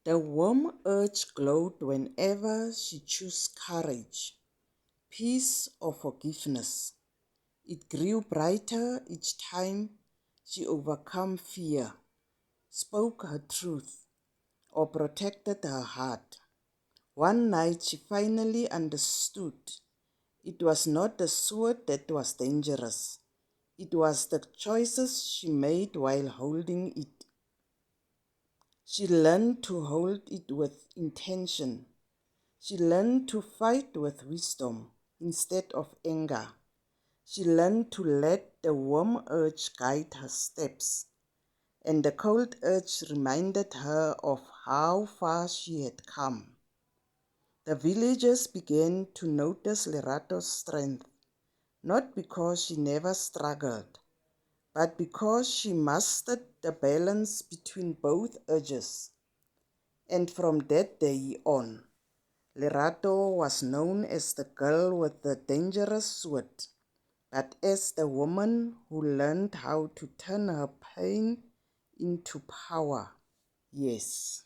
The warm urge glowed whenever she chose courage, peace, or forgiveness. It grew brighter each time she overcame fear, spoke her truth, or protected her heart. One night she finally understood it was not the sword that was dangerous. It was the choices she made while holding it. She learned to hold it with intention. She learned to fight with wisdom instead of anger. She learned to let the warm urge guide her steps, and the cold urge reminded her of how far she had come. The villagers began to notice Lerato's strength, not because she never struggled, but because she mastered the balance between both urges. And from that day on, Lerato was known as the girl with the dangerous sword, but as the woman who learned how to turn her pain into power. Yes.